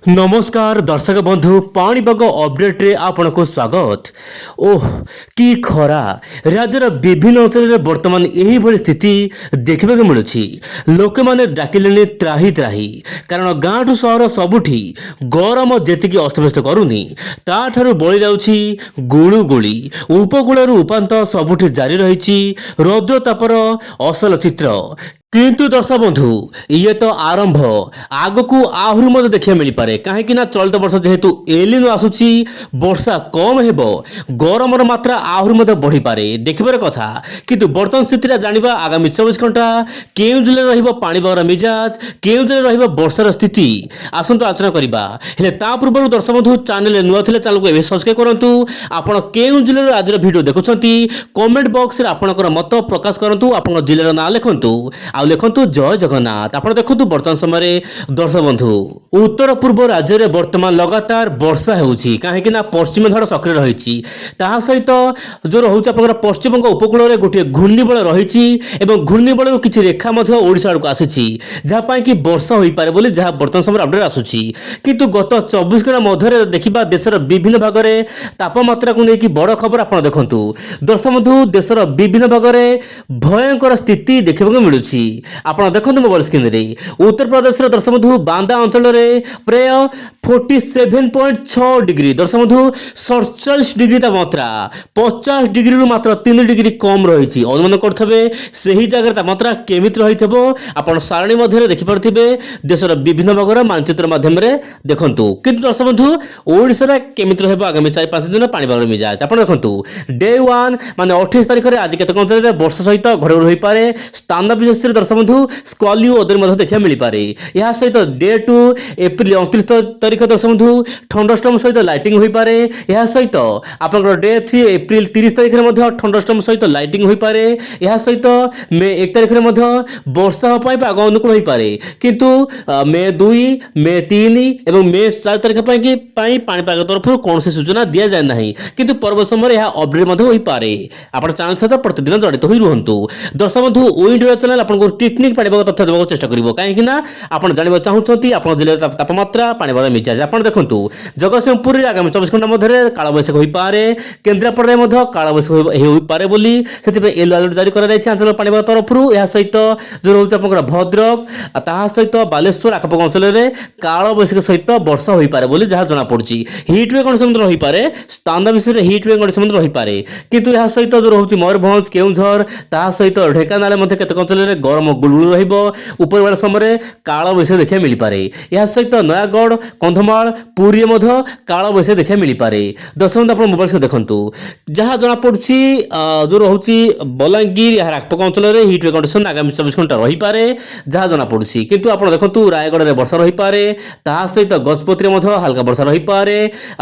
नमस्कार दर्शक बंधु पाणीपाग अपडेट रे आपनको स्वागत। ओह कि खरा राज्यर विभिन्न अंचल में वर्तमान यही भली स्थिति देखा मिलूँ। लोक मैंने डाकिले त्राही त्राही कारण गाँव ठू सहर सबुठी गरम जी अस्तव्यस्त करूनी ताठारू बड़ी जाऊँगी गुलुगुली उपकूल उपात सबुठी जारी रही रौद्र तापर असल चित्र। किंतु दर्शक बंधु ये तो आरंभ आगकू आहरी मत देखा मिल पारे कहीं चलित वर्ष जेहेतु एलिनो आसूची वर्षा कम हेबो गरम मात्रा आहरी मत बढ़ी पारे देखिबार कथा। किंतु वर्तमान स्थिति जानिबा आगामी 24 घंटा केउ जिले रहिबो पाणीपागर मिजाज केउ जिले रहिबो वर्षार स्थिति आसंतु आलोचना करिबा। हेले ता पूर्व दर्शक बंधु चैनल नुआ थिले चैनल को एबे सब्सक्राइब करंतु। आपण केउ जिले आज वीडियो देखुछंती कमेंट बॉक्स रे आपनकर मत प्रकाश करंतु आपन जिल्लार नाम लिखंतु लिखंतु जय जगन्नाथ। आप देखु वर्तमान समय दर्शक बंधु उत्तर पूर्व राज्य में वर्तमान लगातार वर्षा होउछि कहीं पश्चिम झाड़ सक्रिय रही सहित जो रोचे आप पश्चिमबंग उपकूल में गोटे घूर्णिबल रही घूर्णिबल किसी रेखा ओडिशा आड़क आसी जहाँपाई कि वर्षा हो पारे बोली जहाँ वर्तमान समय अपडेट आसूची। किंतु गत 24 घंटा मध्य देखा देशर विभिन्न भाग में तापमात्रा को लेकिन बड़ खबर आप देखु दर्शक बंधु देशर विभिन्न भाग में भयंकर स्थिति देखा मिलूँ। ଆପଣ ଦେଖନ୍ତୁ ମୋବାଇଲ ସ୍କ୍ରିନରେ उत्तर प्रदेशର दर्शक बंधु बांदा ଅଞ୍ଚଳରେ ପ୍ରାୟ 47.6 डिग्री दर्शक बंधु 47 डिग्री तापमात्रा 50 डिग्री रु मात्र 3 डिग्री कम रही अनुमान करथबे सही जगह तापमात्रा केमित रहिथबो आपण सारणी मध्ये देखि पारथिबे देशर विभिन्न भागर मानचित्र माध्यम रे देखंतु। किंतु दर्शक बंधु ओडिसा रे केमित रहबो आगामी 4-5 दिन पाणीपागर मिजाज आपण देखंतु डे 1 माने 28 तारिख रे आज केतक अंचल रे वर्षा सहित घड़घड़ होई पारे स्थान विशेष दर्शक बंधु स्कॉली ओदर देखा मिल पारे। यह सहित डे 2 एप्रिल 29 तारिख दर्शक बंधु ठंडस्टॉर्म सहित लाइटिंग हो पारे। यह सहित आप डे 3 एप्रिल 30 तारिख में ठंडस्टॉर्म सहित लाइटिंग हो पारे। यह सहित मे 1 तारिख में वर्षा पाग अनुकूल हो पारे। किंतु मे 2 मे 3 और मे 4 तारिख पाणीपाग तरफ कौन सूचना दि जाए ना किंतु पर्व समय यह अपडेट हो पारे। आप चैनल सहित प्रतिदिन जड़ित हो रुहतु। दर्शक बंधु इंडिया चैनल आपको टेक्निक पाणीपाग तथ्य देवाक चेष्टा करिवो कहीं आप जानवा चाहूँगी आप जिले तापमात्रा पाणीपाग मिजाज आप देखु जगतसिंहपुर में आगामी 24 घंटा मध्य कालबैशाखी हो पारे केन्द्रापड़ा में कालबैशाखी हो पारे बोली से येलो अलर्ट जारी कर आंचल पाणीपाग तरफ। यह सहित जो रोचे आप भद्रक सहित बालेश्वर आखपाख अंचल में कालबैशाखी सहित वर्षा हो पारे बोली जहाँ जनापड़ी हिट वेव कंडीशन रही पारे स्थान विशेष हिट वेव कंडीशन रही पारे। किंतु यह सहित जो रोचे मयूरभंज केउझर सहित ढेकानाल केतक अंचल में गरम गुलगुल रहिबो ऊपर बेला समय काल बैशाखी देखा मिल पारे। यह सहित नयागढ़ कंधमाल पुरी में काल बैशाखी देखा मिल पारे। दर्शक बंधु आप मोबाइल से देखु जहाँ जनापड़ी जो रोचे बलांगीर यार आखपाख अंचल में हिट वेव कंडीशन आगामी 24 घंटा रही पारे जहाँ जनापड़ी। किंतु आप देखु रायगढ़ में वर्षा रही पारे सहित गजपति में हल्का वर्षा रही पारे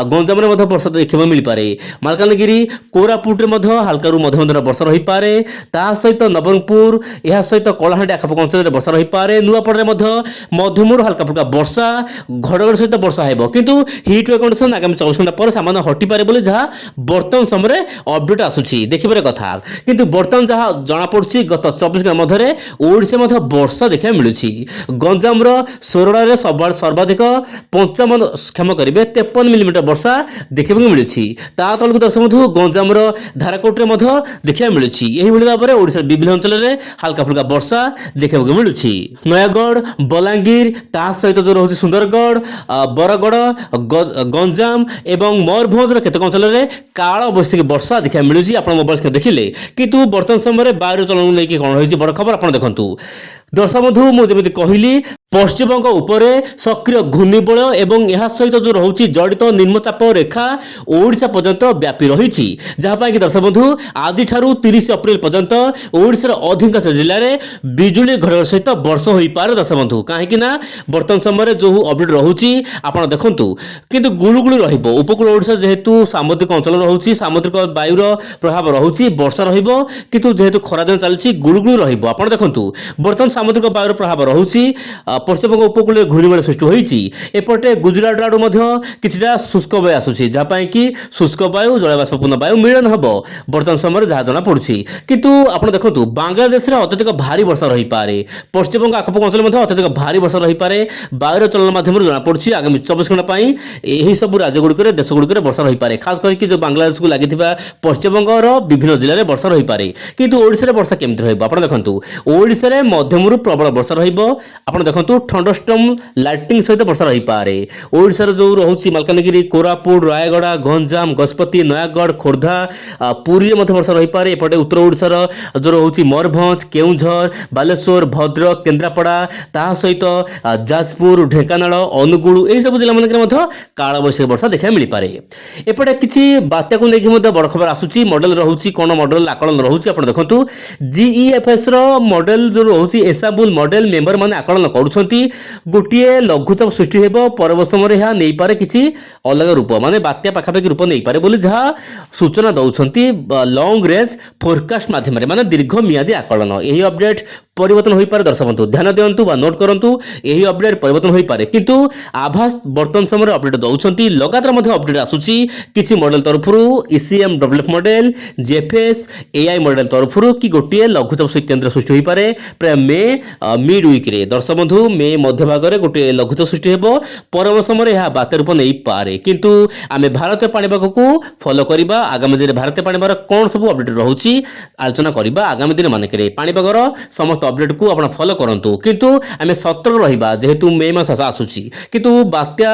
गंजाम में वर्षा देखा मिल पारे। मालकानगिरी कोरापुट में हल्का मध्यम वर्षा रही पारे सहित नवरंगपुर यह सहित कलाहांडी आखपाख अंचल में वर्षा रही पारे। नुआपड़े मध्यमूर हल्का फुल्का वर्षा घड़घड़ सहित वर्षा हेबो किंतु हिट वेव कंडीशन आगामी 24 घंटा पर सामान्य हटी पारे बोली जहाँ वर्तमान समय अपडेट आसूची देखिबार कथा। किंतु वर्तमान जहाँ जनापड़ी गत 24 घंटा मध्य ओडिशा में वर्षा देखा मिलूँ। गंजाम सोरड़ा में सर्वाधिक 55 क्षमा करेंगे 53 मिलीमीटर वर्षा देखा मिलूँ। तलक दर्शक बंधु गंजाम धाराकोट में देखा मिलूँ। यही भाव में ओडिशा विभिन्न अंचल में हल्का फुल्का वर्षा देखा मिलूँ। नयागढ़ बलांगीर सहित जो रोचे सुंदरगढ़ बरगढ़ गंजाम एवं मयूरभंज केतक अंचल में काल बैशाखी वर्षा देखा मिलूँ। आप मोबाइल देखिले किंतु वर्तमान समय वायु चलन लेकिन कौन रही बड़ खबर आप देखु। दर्शक बंधु मुझे कहली पश्चिमबंग उपरे सक्रिय घूर्णिबल एवं यह सहित जो रोचे जड़ित निम्नचाप रेखा ओडिशा पर्यंत व्यापी रही जहाँपाई कि दर्शक बंधु आज 30 अप्रैल पर्यंत ओडिशार अधिकांश जिले में बिजुली घड़घड़ सहित वर्षा हो पारे। दर्शक बंधु कहीं वर्तमान समय जो अपडेट रोचे आप देखु किंतु गुलुगुली रहिबो उपकूल ओडिशा जेहेतु सामुद्रिक अंचल रोचे सामुद्रिक वायुर प्रभाव रोचे वर्षा रहिबो किंतु जेहेतु खरा दिन चलती गुलुगुली रहिबो। आप देखु वर्तमान सामुद्रिक वायुर प्रभाव रोचे ପଶ୍ଚିମବଙ୍ଗ ଉପକୂଳରେ ଘୂର୍ଣ୍ଣିବଳୟ ସୃଷ୍ଟି ହୋଇଛି। ଏପଟେ ଗୁଜରାଟ ଆଡ଼ୁ ମଧ୍ୟ କିଛିଟା ଶୁଷ୍କ ବାୟୁ ଆସୁଛି, ଯାହା ପାଇଁ କି ଶୁଷ୍କ ବାୟୁ ଜଳବାଷ୍ପପୂର୍ଣ୍ଣ ବାୟୁ ମିଳନ ହେବ ବର୍ତ୍ତମାନ ସମୟରେ ଯାହା ଜଣାପଡ଼ୁଛି। କିନ୍ତୁ ଆପଣ ଦେଖନ୍ତୁ ବାଂଲାଦେଶରେ ଅତ୍ୟଧିକ ଭାରୀ ବର୍ଷା ରହିପାରେ, ପଶ୍ଚିମବଙ୍ଗ ଆଖପାଖ ଅଞ୍ଚଳରେ ମଧ୍ୟ ଅତ୍ୟଧିକ ଭାରୀ ବର୍ଷା ରହିପାରେ। ବାୟୁର ଚଳନ ମାଧ୍ୟମରୁ ଜଣାପଡ଼ୁଛି ଆଗାମୀ 24 ଘଣ୍ଟା ପାଇଁ ଏହିସବୁ ରାଜ୍ୟଗୁଡ଼ିକରେ ଦେଶଗୁଡ଼ିକରେ ବର୍ଷା ରହିପାରେ। ଖାସ୍ କରିକି ଯେଉଁ ବାଂଲାଦେଶକୁ ଲାଗିଥିବା ପଶ୍ଚିମବଙ୍ଗର ବିଭିନ୍ନ ଜିଲ୍ଲାରେ ବର୍ଷା ରହିପାରେ। କିନ୍ତୁ ଓଡ଼ିଶାରେ ବର୍ଷା କେମିତି ରହିବ ଆପଣ ଦେଖନ୍ତୁ, ଓଡ଼ିଶାରେ ମଧ୍ୟମରୁ ପ୍ରବଳ ବର୍ଷା ରହିବ। ଆପଣ ଦେଖନ୍ତୁ ଥଣ୍ଡରଷ୍ଟର୍ମ ଲାଇଟନିଂ ସହିତ ବର୍ଷା ରହିପାରେ। ଓଡ଼ିଶାର ଯେଉଁ ରହୁଛି ମାଲକାନଗିରି, କୋରାପୁଟ, ରାୟଗଡ଼ା, ଗଞ୍ଜାମ, ଗଜପତି, ନୟାଗଡ଼, ଖୋର୍ଦ୍ଧା, ପୁରୀରେ ମଧ୍ୟ ବର୍ଷା ରହିପାରେ। ଏପଟେ ଉତ୍ତର ଓଡ଼ିଶାର ଯେଉଁ ରହୁଛି ମୟୂରଭଞ୍ଜ, କେଉଁଝର, ବାଲେଶ୍ୱର, ଭଦ୍ରକ, କେନ୍ଦ୍ରାପଡ଼ା, ତାହା ସହିତ ଯାଜପୁର, ଢେଙ୍କାନାଳ, ଅନୁଗୁଳ ଏହିସବୁ ଜିଲ୍ଲାମାନଙ୍କରେ ମଧ୍ୟ କାଳବୈଶାଖୀ ବର୍ଷା ଦେଖିବାକୁ ମିଳିପାରେ। ଏପଟେ କିଛି ବାତ୍ୟାକୁ ନେଇକି ମଧ୍ୟ ବଡ଼ ଖବର ଆସୁଛି। ମଡେଲ ରହୁଛି, କ'ଣ ମଡେଲ ଆକଳନ ରହୁଛି ଆପଣ ଦେଖନ୍ତୁ। ଜିଇଏଫଏସ୍ର ମଡେଲ ଯେଉଁ ରହୁଛି ଏସାବୁଲ ମଡେଲ ମେମ୍ବରମାନେ ଆକଳନ କରୁଛନ୍ତି ଗୋଟିଏ ଲଘୁଚାପ ସୃଷ୍ଟି ହେବ, ପରବର୍ତ୍ତୀ ସମୟରେ ଏହା ନେଇପାରେ କିଛି ଅଲଗା ରୂପ, ମାନେ ବାତ୍ୟା ପାଖାପାଖି ରୂପ ନେଇପାରେ ବୋଲି ଯାହା ସୂଚନା ଦେଉଛନ୍ତି ଲଙ୍ଗ ରେଞ୍ଜ ଫୋରକାଷ୍ଟ ମାଧ୍ୟମରେ, ମାନେ ଦୀର୍ଘ ମିଆଦୀ ଆକଳନ। ଏହି ଅପଡେଟ୍ ପରିବର୍ତ୍ତନ ହୋଇପାରେ। ଦର୍ଶକ ବନ୍ଧୁ ଧ୍ୟାନ ଦିଅନ୍ତୁ ବା ନୋଟ୍ କରନ୍ତୁ, ଏହି ଅପଡେଟ୍ ପରିବର୍ତ୍ତନ ହୋଇପାରେ, କିନ୍ତୁ ଆଭାସ ବର୍ତ୍ତମାନ ସମୟରେ ଅପଡେଟ୍ ଦେଉଛନ୍ତି। ଲଗାତାର ମଧ୍ୟ ଅପଡେଟ୍ ଆସୁଛି କିଛି ମଡେଲ ତରଫରୁ, ଇସିଏମ୍ ଡବ୍ଲ୍ୟୁଏଫ୍ ମଡେଲ, ଜେଫଏସ୍ ଏଆଇ ମଡେଲ ତରଫରୁ କି ଗୋଟିଏ ଲଘୁଚାପ କେନ୍ଦ୍ର ସୃଷ୍ଟି ହୋଇପାରେ ପ୍ରାୟ ମେ ମିଡ୍ ୱିକ୍ରେ। ଦର୍ଶକ ବନ୍ଧୁ ମେ ମଧ୍ୟଭାଗରେ ଗୋଟିଏ ଲଘୁଚାପ ସୃଷ୍ଟି ହେବ, ପରବର୍ତ୍ତୀ ସମୟରେ ଏହା ବାତ୍ୟା ରୂପ ନେଇପାରେ। କିନ୍ତୁ ଆମେ ଭାରତୀୟ ପାଣିପାଗକୁ ଫଲୋ କରିବା, ଆଗାମୀ ଦିନରେ ଭାରତୀୟ ପାଣିପାଗର କ'ଣ ସବୁ ଅପଡେଟ୍ ରହୁଛି ଆଲୋଚନା କରିବା ଆଗାମୀ ଦିନ ମାନଙ୍କରେ। ପାଣିପାଗର ସମସ୍ତ ଅପଡେଟ୍କୁ ଆପଣ ଫଲୋ କରନ୍ତୁ, କିନ୍ତୁ ଆମେ ସତର୍କ ରହିବା ଯେହେତୁ ମେ ମାସ ଆସୁଛି। କିନ୍ତୁ ବାତ୍ୟା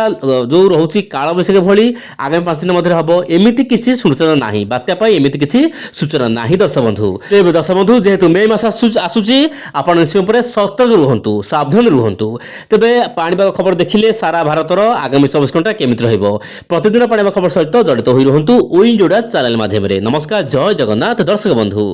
ଯେଉଁ ରହୁଛି କାଳବୈଶାଖୀ ଭଳି ଆଗାମୀ 5 ଦିନ ମଧ୍ୟରେ ହେବ ଏମିତି କିଛି ସୂଚନା ନାହିଁ, ବାତ୍ୟା ପାଇଁ ଏମିତି କିଛି ସୂଚନା ନାହିଁ ଦର୍ଶକ ବନ୍ଧୁ। ତେବେ ଦର୍ଶକ ବନ୍ଧୁ ଯେହେତୁ ମେ ମାସ ଆସୁଛି ଆପଣ ନିଶ୍ଚୟ ଉପରେ ସତର୍କ ରୁହନ୍ତୁ, ସାବଧାନ ରୁହନ୍ତୁ। ତେବେ ପାଣିପାଗ ଖବର ଦେଖିଲେ ସାରା ଭାରତର ଆଗାମୀ 24 ଘଣ୍ଟା କେମିତି ରହିବ, ପ୍ରତିଦିନ ପାଣିପାଗ ଖବର ସହିତ ଜଡ଼ିତ ହୋଇ ରୁହନ୍ତୁ ୱିଣ୍ଡୋଡା ଚ୍ୟାନେଲ ମାଧ୍ୟମରେ। ନମସ୍କାର, ଜୟ ଜଗନ୍ନାଥ ଦର୍ଶକ ବନ୍ଧୁ।